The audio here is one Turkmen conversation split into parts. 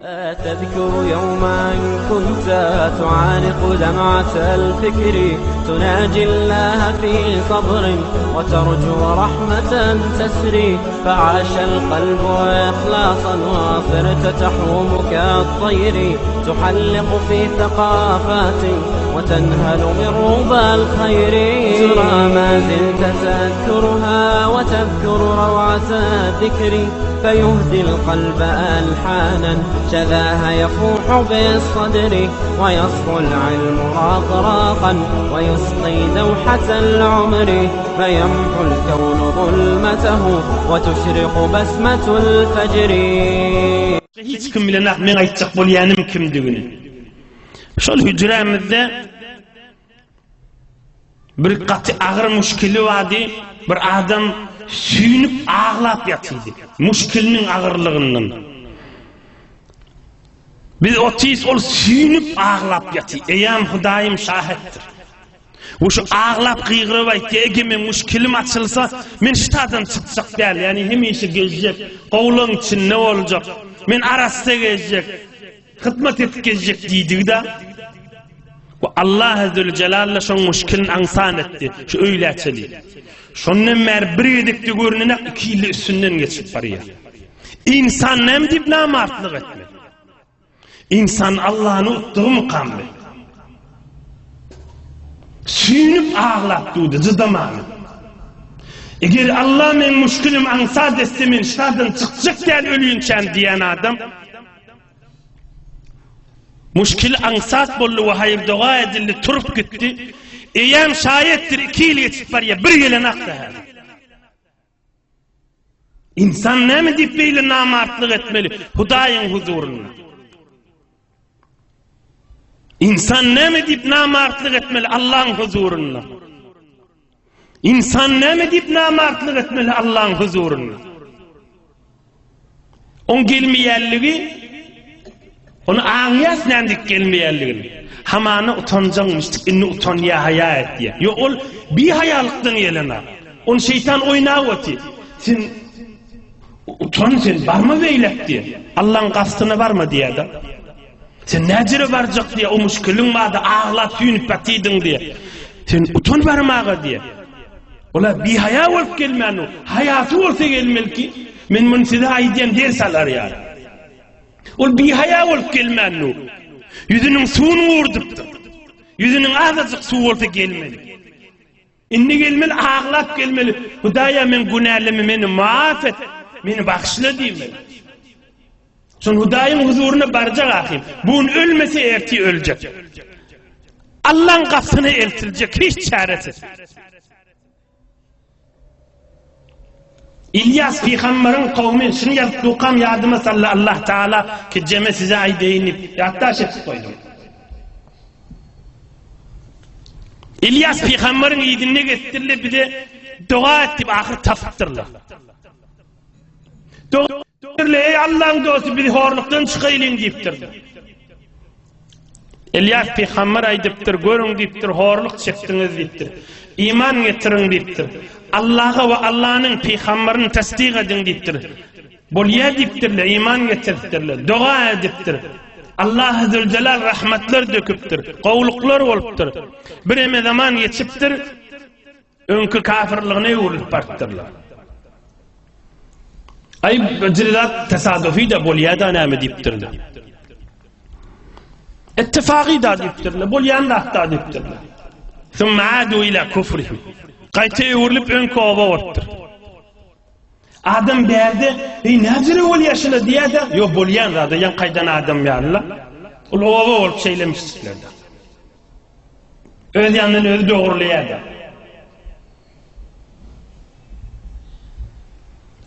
تذكر يوما كنت تعانق دمعة الفكر تناجي الله في صبر وترجو رحمة تسري فعاش القلب إخلاصا وصرت تحوم كالطير تحلق في ثقافات وتنهل من ربى الخير ترى ما زلت تذكرها وتذكر روعة الذكر فيهدي القلب ألحانا شذاها يفوح بالصدر ويصفو العلم راقراقا ويسقي دوحة العمر فيمحو الكون ظلمته وتشرق بسمة الفجر. Hiç kim bilen men aytacak bolýanym kimdigini. Şol hücremizde bir gaty agyr müşkili wadi, bir adam süýnüp ağlap ýatydy. Müşkiliniň agyrlygyndan. Biz otis ol süýnüp ağlap ýaty. Eýam Hudaýym şahitdir. Uşu ağlap gıygyryp aýtdy, "Ege men müşkilim açylsa, men ştadan çykjak däl, ýani hemişe gezjek, gowlaň için ne boljak? Men arasda gezjek, hyzmat etip gezjek" diýdi da. Bu Allah Azze ve Celle şoň müşkilini aňsan etdi. Şu öýläçeli. Şondan mer bir edikde görünenek iki ýyl üstünden geçip barýar. İnsan nem dip namartlyk etmek. İnsan Allah'ını utduğu mukambe. Süýnüp ağlap duýdy, jydamany. Eger Allah men müşkilim aňsa desse men ştadan çykjak däl ölüýünçän diýen adam müşkil aňsat boldy we haýyr doga edildi, turup gitdi. Eýem şaýetdir 2 ýyl geçip barýar, bir gelenak da. İnsan näme diýip beýle namartlyk etmeli Hudaýyň huzurunda? İnsan näme diýip namartlyk etmeli Allah'ın huzurunda? İnsan näme diýip namartlyk etmeli Allah'ın huzurunda? On gelmeýänligi, onu aňýas nädik gelmeýänligini. Hamana utanjaňmyşdyk, inni utanýa haya etdi. Yo ol bir hayalykdan gelene. On şeytan oýnaýdy. Sen utan, sen barma beýlek diýe. Allah'ın gastyna barma diýdi. Sen näjere barjak diye o müşkülün bada ağlap süýnüp batydın diye. Sen utan barmaga diye. Ola bir haya bolup gelmeli. Hayaty bolsa gelmelki men mun size aýdýan ders alar ýa. Ol bir haya bolup gelmeli. Yüzünün suwuny wurdypdy. Yüzünün azyjyk suw bolsa gelmeli. Inni gelmeli, ağlap gelmeli. Hudaýa men günälerimi meni maaf et, meni bagşla diýmeli. Son Hudaýyň huzuruna barjak ahim. Bugün ölmese erti öljek. Allah'ın gasyna eltiljek, hiç çaresiz. İlyas Peygamberin kavmi şunu yazıp dokam yadıma salla Allah Teala ki ceme size aydeyinip hatta şefsi koydum. İlyas Peygamberin iyidinine getirirler bir de dua etip ahir tapıttırlar. Ey Allah'ın dostu bir horluktan çıkayılın deyiptirdi. İlyas Peygamber aydıptır, görün deyiptir, horluk çektiniz deyiptir. İman getirin deyiptir. Allah'a ve Allah'ın Peygamberini tasdik edin deyiptir. Bolya deyiptirler, iman getiriptirler, dua ediptir. Allah Azze ve Celle rahmetler döküptir, qowluklar oluptir. Bir eme zaman geçiptir, önkü kafirliğine uğrulup barktırlar. Ay bacırlar tesadüfi de bolya da näme deyiptirdi. İttifaqi da deyiptirler, bolyan da hatta deyiptirler. Thumma adu ila kufrihim. Qayta uğrulup önkü ova orttir. Adam berdi, näjere ol ýaşyla diýdi. Yo bolyan da yan qaydan adam ýalyla. Ol ova olup şeýlemişdirler. Öz ýanyny özü dogrulaýardy.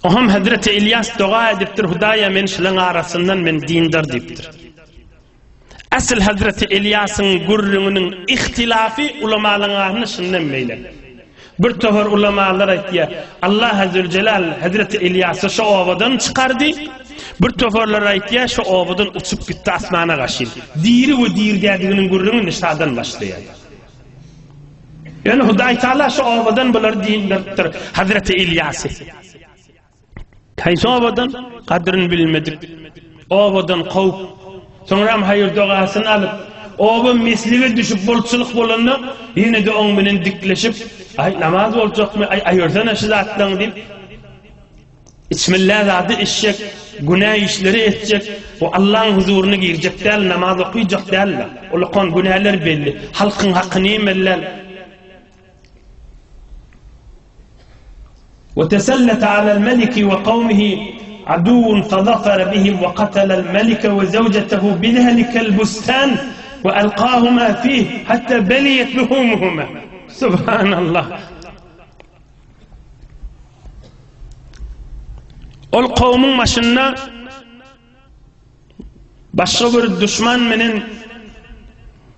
Oham Hazreti İlyas dua ediptir, Hudaýa men şulan arasyndan men dindar diýipdir. Asıl Hazreti İlyas'ın gurrunun ihtilafı ulamalarına şundan meyle. Bir tohur ulamalar aytdiýar, Allah Azze ve Celal Hazreti İlyas'ı şu ovadan çıkardı. Bir tohurlar aytdiýar, şu ovadan uçup gitti asmana gaşyl. Diri we dirgädiginiň gurrunu nişadan başlaýar. Yani Hudaý Taala şu ovadan bular dindirdir Hazreti İlyas'ı. Kaysa ovadan kadrini bilmedik. obadan qowp. Soňram hayır dogasyny alyp, oba meslige düşüp bolçuluk bolanda ýene de oň bilen dikleşip, ay namaz boljakmy, ay aýyrdan şu zatdan diýip Bismillah zady işek, günah işleri etjek, o Allah'ın huzuruna girecek däl, namaz okuyacak däl. Olakon günahlar belli, halkın hakkını yemeller. وتسلط على الملك وقومه عدو فظفر بهم وقتل الملك وزوجته بذلك البستان وألقاهما فيه حتى بليت لحومهما. سبحان الله. Ol kavmin başında başka bir düşman menen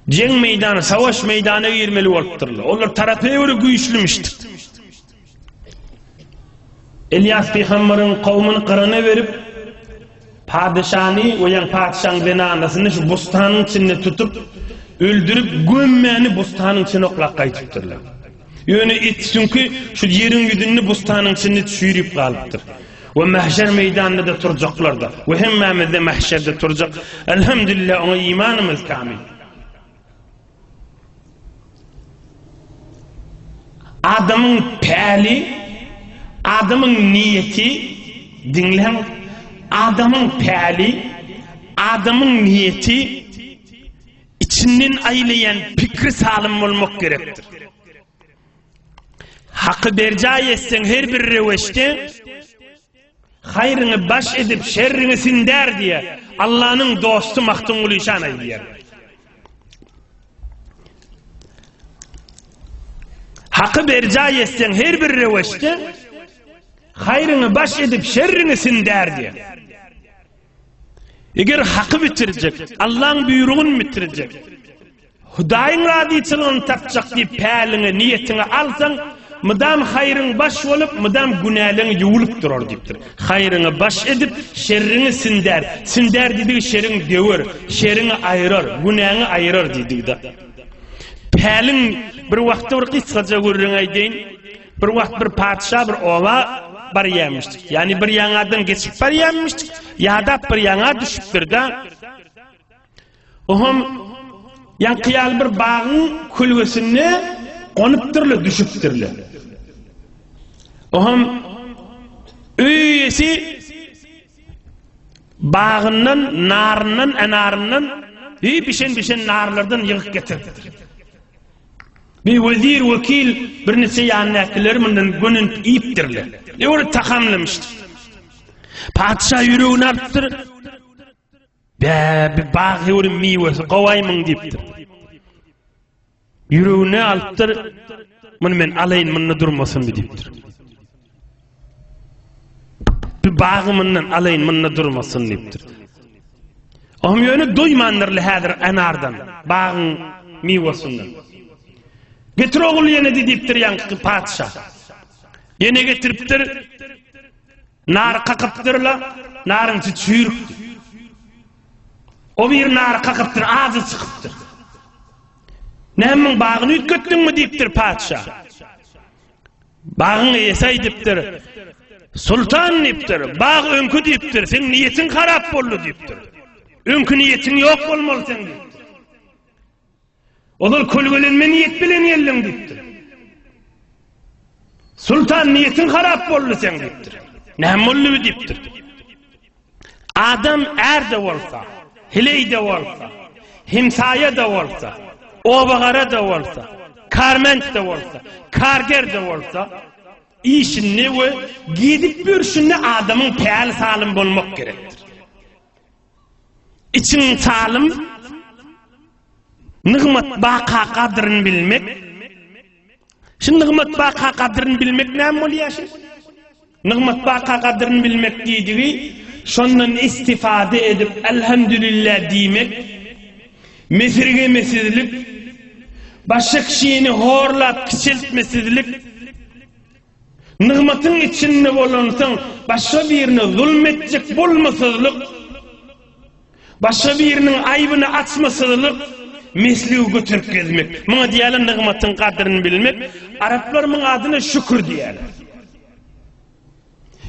jeň meýdany, savaş meýdany girmeli bolupdyrlar. Olar tarapy öýre güýçlümişdir. Elias peýgamberin kavmini qyrana berip, padişany oýan padişaň denanasyny şu bostanyň içinde tutup, öldürüp gömmeni bostanyň içine oklap gaýtypdyrlar. Ýöne etsinki şu ýeriň ýüzünde bostanyň içinde çüýrüp galypdyr. Ve mahşer meydanında da turacaklar da. Ve hemmemiz de mahşerde turacak. Elhamdülillah ona imanımız kamil. Adamın pali, adamın niyeti, dinleyin. Adamın pali, adamın niyeti, içinden aylayan fikri salim olmak gerektir. Hakkı bercay etsen her bir reveşte, hayrını baş edip şerrini sinder diye Allah'ın dostu mahtungul işan aydiyer. Hakkı bercay etsen her bir reveşte hayrını baş edip şerrini sinder diye. Eğer hakkı bitirecek, Allah'ın buyruğunu bitirecek, Hudaýyň radyçylygyny tapjak diýip pälini, niyetini alsaň, mıdam hayrın baş olup, mıdam günahlyň ýuwulyp durar diýipdir. Hayrını baş edip, şerrini sinder. Sinder diýdi şeriň döwer, şeriňi aýrar, günahyny aýrar diýdi. Pälin bir wagtda bir kysgaça görüň aýdyn. Bir wagt bir padşa bir owa bar ýamışdyk. Ýani bir ýaňadan geçip bar ýamışdyk. Ýa-da bir ýaňa düşüpdir da. Ohum ýankyýal bir bagyň kulgesine gonypdyrlar, düşüpdyrlar. Ohum öýesi bagynyň narynyň, enarynyň bişen narlardan ýygyp getirdiler. Bir wezir, wekil, bir nese ýanykiler mundan gönün iýipdirler. Ýöre takamlamışdyr. Padşa ýüregini alypdyr. Bir bag ýöre miwesi gowaýmyň diýipdir. Ýüregini alypdyr. Muny men alaýyn, muny durmasyn diýipdir. Bir bagy mundan alaýyn, muny durmasyn diýipdir. Oňa ýöne doýmandyr häzir anardan, bagyň miwesinden. Getir oğul yine diýipdir ýanky padşa. Yine getiripdir. Nar kakıpdırla, narın çürüktür. O bir nar kakıpdır, ağzı çıkıptır. Nämin bagyny ütgetdiň mi diýipdir padşa. Bagyny esay diýipdir. Sultan diýipdir, bag öňkü diýipdir, sen niýetin harap boldy diýipdir. Öňkü niýetin ýok bolmaly sen diýipdir. Olar kölgelenme niyet bilen ýelleň diýipdir. Sultan niýetin harap boldy sen diýipdir. Näme boldy diýipdir. Adam erde bolsa, hileyde bolsa, himsaýa da bolsa, obagara da bolsa, karment da bolsa, karger da bolsa, işini we gidip bürşünde adamın päl salim bolmak gerektir. İçin salim, nigmat baqa kadrını bilmek. Şimdi nigmat baqa kadrını bilmek näme bolýar? Nigmat baqa kadrını bilmek diýdigi, şondan istifade edip elhamdülillah diýmek, mesirgemesizlik, başka kişini horlap kiçiltmesizlik, nigmatyň içinde bolansaň başka birine zulmetjek bolmasızlyk, başka birinin aýbyny açmasızlyk, mesliği götürüp gezmek. Muňa diýerler nigmatyň kadryny bilmek. Araplar muňa adyna şükür diýerler.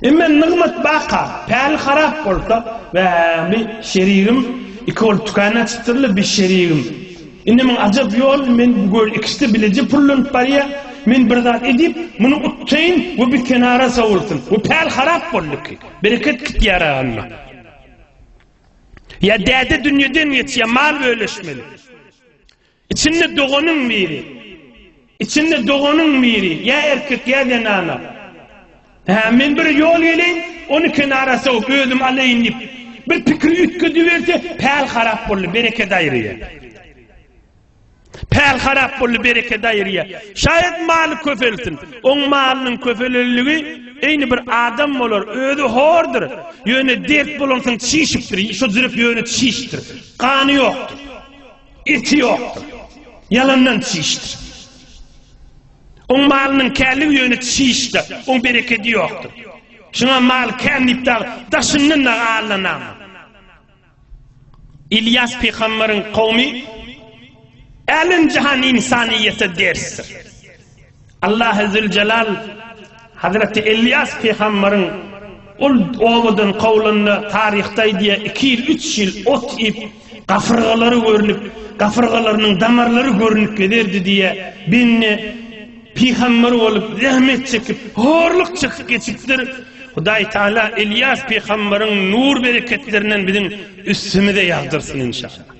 Emmen nıgmat baka, pel harap bolsa ve bir şerigim iki ol tukana çıtırlı bir şerigim. Innemin acap yol men bu ikisi bilece pullun paraya men bir zat edip bunu utayın ve bir kenara savulsun. Bu pel harap boldu ki. Bereket git yarağınma. Ya dede dünyadan yetiyor mal bölüşmeli. İçinde doğanın miri. İçinde doğanın miri. Ya erkek ya da nana. Men bir yol gelin onu kenara savup ödüm alayın deyip bir pikri ütküdü verse pel harap boldu bereket ayrıya. Pel harap bollu bereket ayrıya. Şayet malı köfelsin. On malının köfelerliği eyni bir adam olur. Ödü hordur. Yöne dert bulunsun çişiptir. Şu zırıp yöne çiştir. Kanı yoktur. İti yoktur. Yalandan çiştir. On malının kelli yöne çiştir. On bereketi yoktur. Şuna mal kendip de taşının da ağırlanan. İlyas Peygamber'in kavmi elin cihan insaniyete derstir. Allah Zülcelal Hazreti İlyas Peygamber'in oğludun kavlunu tarihte diye 2-3 yıl ot ip kafırgaları görünüp kafırgalarının damarları görünüp gelirdi diye binni Peygamber olup zahmet çekip horluk çıkıp geçiptir. Huday Teala İlyas Peygamber'in nur bereketlerinden bizim üstümüze yağdırsın inşallah.